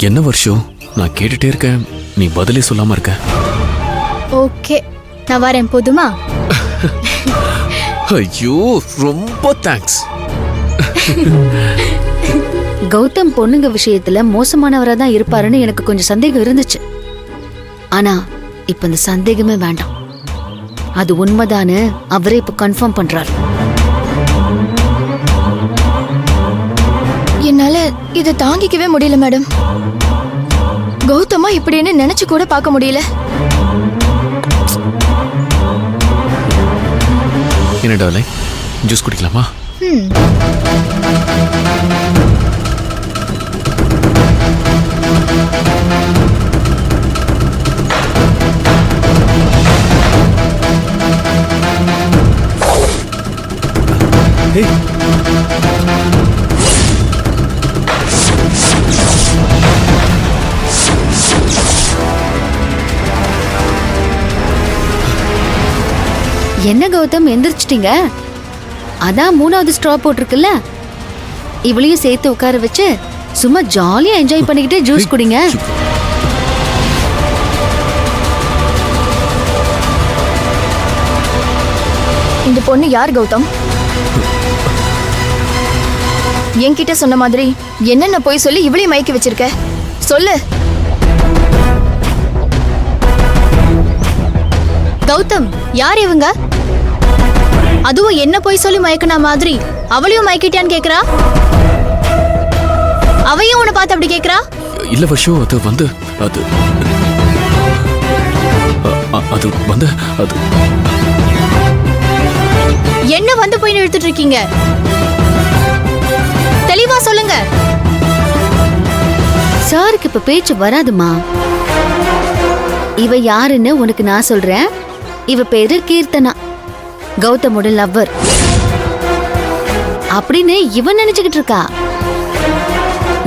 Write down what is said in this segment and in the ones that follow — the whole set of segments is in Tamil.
என்ன வருஷம் நான் கேட்டுட்டே இருக்கேன், நீ பதிலே சொல்லாம இருக்க. ஓகே, நான் வரேன் போதுமா? ஐயோ ரொம்ப தேங்க்ஸ். கௌதம் பொண்ணுங்க விஷயத்துல மோசமானவரா தான் இருப்பாருன்னு எனக்கு கொஞ்சம் சந்தேகம் இருந்துச்சு. ஆனா இப்ப இந்த சந்தேகமே வேண்டாம். அது உண்மைதானு அவரே இப்ப கன்ஃபார்ம் பண்றாரு. என்னால இதை தாங்கிக்கவே முடியல மேடம். கௌதமா இப்படின்னு நினைச்சு கூட பார்க்க முடியல. என்ன டார்லிங், ஜூஸ் குடிக்கலாமா? என்ன கௌதம் எந்திரிச்சிட்டீங்க? அதான் 3வது ஸ்ட்ரா போட்டிருக்குல்ல, இவளையும் சேர்த்து உட்கார வச்சு சும்மா ஜாலியா என்ஜாய் பண்ணிக்கிட்டு ஜூஸ் குடிங்க. இந்த பொண்ணு யார் கௌதம்? என்கிட்ட சொன்ன மாதிரி என்னென்ன போய் சொல்லி இவளையும் மயக்கி வச்சிருக்க? சொல்லு கௌதம். யார் இவங்க? அதுவும் என்ன போய் சொல்லி மயக்கினா மாதிரி அவளையும் மயக்கிட்டான்னு கேக்குறா. அவையும் உன்னை பார்த்து அப்படி கேக்குறா. இல்ல வருஷம், அது வந்து அது அது வந்து அது என்ன வந்து போய் இழுத்துட்டு இருக்கீங்க? தெளிவா சொல்லுங்க. சாருக்கு இப்ப பேச்சு வராதுமா. இவ யாருன்னு உனக்கு நான் சொல்றேன். இவ பேரு கீர்த்தனா, கௌதமோட லவ்வர் அப்படின்னு இவன் நினைச்சுக்கிட்டு இருக்கா.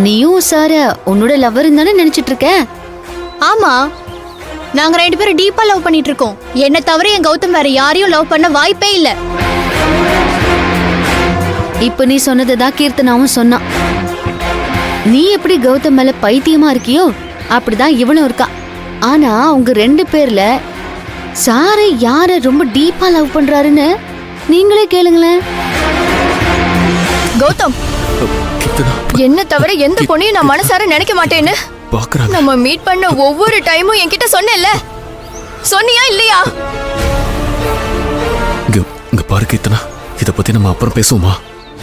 நீயும் சார உன்னோட லவ்வர் தானே நினைச்சிட்டு இருக்க? ஆமா, நாங்க 2 பேரும் டீப்பா லவ் பண்ணிட்டு இருக்கோம். என்ன தவிர என் கௌதம் வேற யாரையும் லவ் பண்ண வாய்ப்பே இல்ல. இப்ப நீ சொன்னதுதான் கீர்த்தனாவும் சொன்னான். நீ எப்படி கௌதம் மேல பைத்தியமா இருக்கியோ அப்படிதான் இவனும் இருக்கா. ஆனா உங்க 2 பேர்ல சாரை யார ரொம்ப டீப்பா லவ் பண்றாருன்னு நீங்களே கேளுங்களேன். கௌதம், என்ன தவிர எந்த பொண்ணையும் நான் மனசார நினைக்க மாட்டேன்னு நம்ம மீட் பண்ண ஒவ்வொரு டைமும் என்கிட்ட சொன்னேல்ல, சொன்னியா இல்லையா? இங்க பாரு கீர்த்தனா, இத பத்தி நம்ம அப்புறம் பேசுவோமா?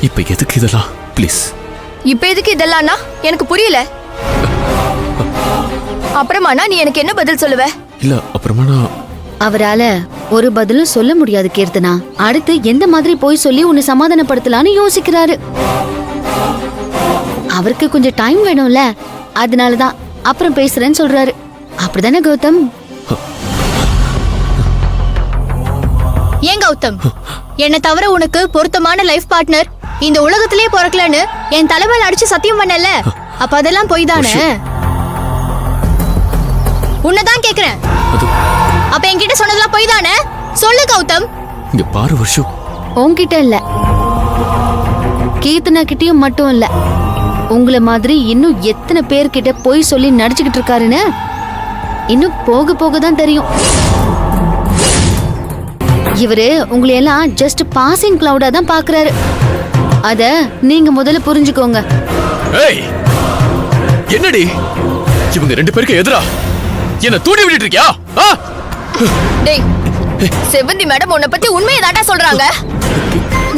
இப்ப எதுக்கு இதெல்லாம்? ப்ளீஸ். இப்ப எதுக்கு இதெல்லாம்னா எனக்கு புரியல. அப்புறமானா நீ எனக்கு என்ன பதில் சொல்லுவ? இல்ல அப்புறமா நான் அவரால ஒரு பதிலும் சொல்ல முடியாது கீர்த்தனா. அடுத்து எந்த மாதிரி போய் சொல்லி உன்னை சமாதானப்படுத்தலான்னு யோசிக்கிறாரு. அவருக்கு கொஞ்சம் டைம் வேணும்ல, அதனாலதான் அப்புறம் பேசுறேன்னு சொல்றாரு. அப்படிதானே கௌதம்? ஏன் கௌதம், என்ன தவிர உனக்கு பொருத்தமான லைஃப் பார்ட்னர் இந்த உலகத்திலேயே பிறக்கலன்னு என் தலைமையில அடிச்சு சத்தியம் பண்ணல. அப்ப அதெல்லாம் பொய் தானே? உன்னதான் கேக்குறேன். அப்ப என்கிட்ட சொன்னதெல்லாம் பொய் தானே? சொல்லு கௌதம். இங்க பாரு வருஷம், உன்கிட்ட இல்ல, கீர்த்தனா கிட்டயும் மட்டும் இல்ல, உங்களை மாதிரி இன்னும் எத்தனை பேர்கிட்ட போய் சொல்லி நடிச்சுக்கிட்டு இருக்காருன்னு இன்னும் போக போக தான் தெரியும். இவரு உங்களை எல்லாம் ஜஸ்ட் பாசிங் கிளவுடா தான் பாக்குறாரு. அத நீங்க முதல்ல புரிஞ்சுக்கோங்க. ஏய், என்னடி இவங்க 2 பேருக்கு எதிரா என்ன தூண்டி விட்டுட்டு இருக்கியா? டேய், செவந்தி மேடம் உன்னை பத்தி உண்மையை தாண்டா சொல்றாங்க.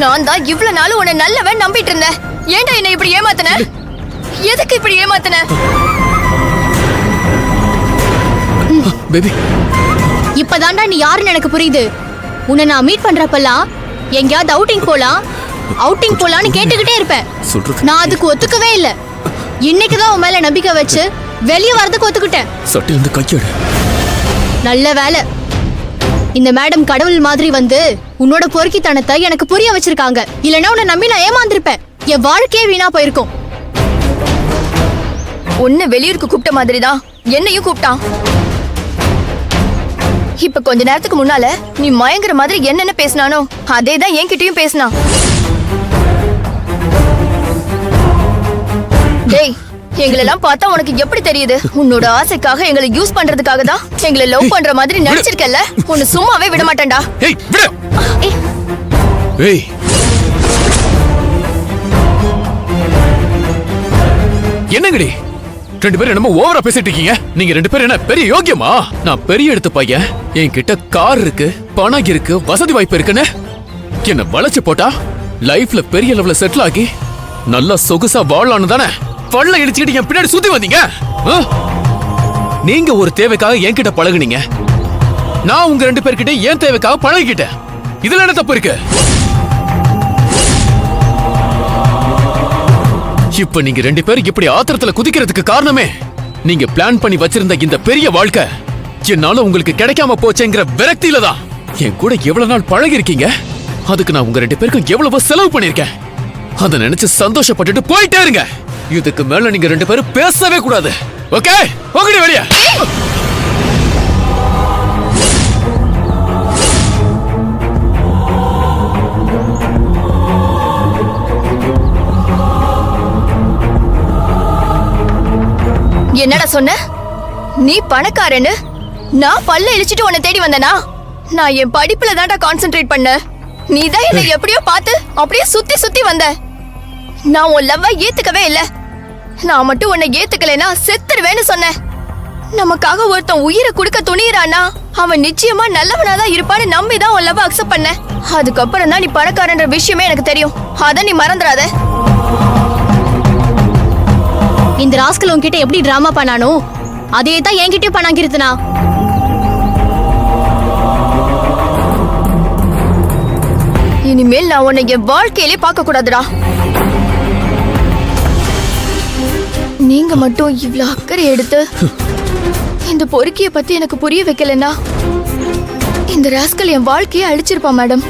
நான் தான் இவ்வளவு நாள் உன்னை நல்லவன் நம்பிட்டு இருந்தேன். ஏன்டா என்ன இப்படி ஏமாத்தன? எதுக்கு இப்படி ஏமாத்தன? பேபி, இப்பதான்டா நீ யாருன்னு எனக்கு புரியுது. உன்னை நான் மீட் பண்றப்பெல்லாம் எங்கேயாவது அவுட்டிங் போலான்னு கேட்டுக்கிட்டே இருப்பேன். நான் அதுக்கு ஒத்துக்கவே இல்ல. இன்னைக்குதான் உன் மேல நம்பிக்கை வச்சு வெளியே வரதுக்கு ஒத்துக்கிட்டேன். சட்டில இருந்து கையெடு. நல்ல வேலை, இந்த மேடம் கடவுள் மாதிரி வந்து உன்னோட பொறுக்கித்தனத்தை எனக்கு புரிய வச்சிருக்காங்க. இல்லைன்னா உன்னை நம்பி நான் ஏமாந்திருப்பேன். என் வாழ்க்கையே வீணா போயிருக்கும். உன்னை வெளியூருக்கு கூப்பிட்ட மாதிரிதான் என்னையும் கூப்பிட்டான். இப்ப கொஞ்ச நேரத்துக்கு முன்னால நீ மயங்குற மாதிரி என்னென்ன பேசினானோ அதேதான் என்கிட்டயும் பேசினான். டேய், எங்களெல்லாம் பார்த்தா உனக்கு எப்படி தெரியுது? உன்னோட ஆசைக்காக எங்களை யூஸ் பண்றதுக்காக தான் எங்களை லவ் பண்ற மாதிரி நடிச்சிருக்கல. உன்னை சும்மாவே விட மாட்டேன்டா. ஏய் விடு. ஏய், ஏய் என்னங்கடி ரெண்டு பேரும் என்னமோ ஓவரா பேசிட்டு இருக்கீங்க. நீங்க ரெண்டு பேரும் என்ன பெரிய யோக்கியமா? நான் பெரிய எடுத்த பையன், என்கிட்ட கார் இருக்கு, பணம் இருக்கு, வசதி வாய்ப்பு இருக்குன்னு என்ன வளைச்சு போட்டா லைஃப்ல பெரிய லெவல்ல செட்டில் ஆகி நல்லா சொகுசா வாழலான்னு தானே பல்ல இடிச்சுக்கிட்டு என் பின்னாடி சுத்தி வந்தீங்க. ஆ? நீங்க ஒரு தேவைக்காக என்கிட்ட பழகுனீங்க, நான் உங்க ரெண்டு பேர்கிட்ட என் தேவைக்காக பழகிக்கிட்டேன். இதுல என்ன தப்பு இருக்கு? இப்ப நீங்க ரெண்டு பேரும் இப்படி ஆத்திரத்துல குதிக்கிறதுக்கு காரணமே நீங்க பிளான் பண்ணி வச்சிருந்த இந்த பெரிய வாழ்க்கை என்னால உங்களுக்கு கிடைக்காம போச்சேங்கிற விரக்தியில தான். என் கூட எவ்வளவு நாள் பழகி இருக்கீங்க, அதுக்கு நான் உங்க ரெண்டு பேருக்கும் எவ்வளவு செலவு பண்ணிருக்கேன். அதை நினைச்சு சந்தோஷப்பட்டுட்டு போயிட்டே இருங்க. இதுக்கு மேல நீங்க ரெண்டு பேரும் பேசவே கூடாது. ஓகே, போங்கடி வெளியே. என்னடா சொன்ன? நீ பணக்காரன்னு நான் பல்ல இழிச்சிட்டு உன்னை தேடி வந்தனா? நான் என் படிப்புல தான்டா கான்சென்ட்ரேட் பண்ண. நீ தான் என்ன எப்படியோ பார்த்து அப்படியே சுத்தி சுத்தி வந்த. நான் உன் லவ்வ ஏத்துக்கவே இல்ல. நான் மட்டும் உன்னை ஏத்துக்கலைன்னா செத்துருவேன்னு சொன்னேன். நமக்காக ஒருத்தன் உயிரை கொடுக்க துணியறானா அவன் நிச்சயமா நல்லவனாதான் இருப்பான்னு நம்பி தான் உன் லவ்வ அக்செப்ட் பண்ண. அதுக்கப்புறம் தான் நீ பணக்காரன்ற விஷயமே எனக்கு தெரியும். அத நீ மறந்துடாத. இந்த ராஸ்கல் உன்கிட்ட எப்படி டிராமா பண்ணானோ அதே தான் என்கிட்டயும் பண்ணாங்கிருந்தனா. இனிமேல் நான் உன்னை என் வாழ்க்கையிலே பார்க்க கூடாதுடா. நீங்க மட்டும் இவ்ளோ அக்கறை எடுத்து இந்த பொறுக்கிய பத்தி எனக்கு புரிய வைக்கலன்னா இந்த ராஸ்கல் என் வாழ்க்கையை அழிச்சிருப்பான் மேடம்.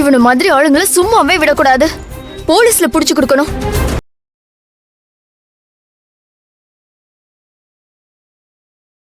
இவன மாதிரி ஆளுங்களை சும்மாவே விடக்கூடாது. போலீஸ்ல புடிச்சு கொடுக்கணும்.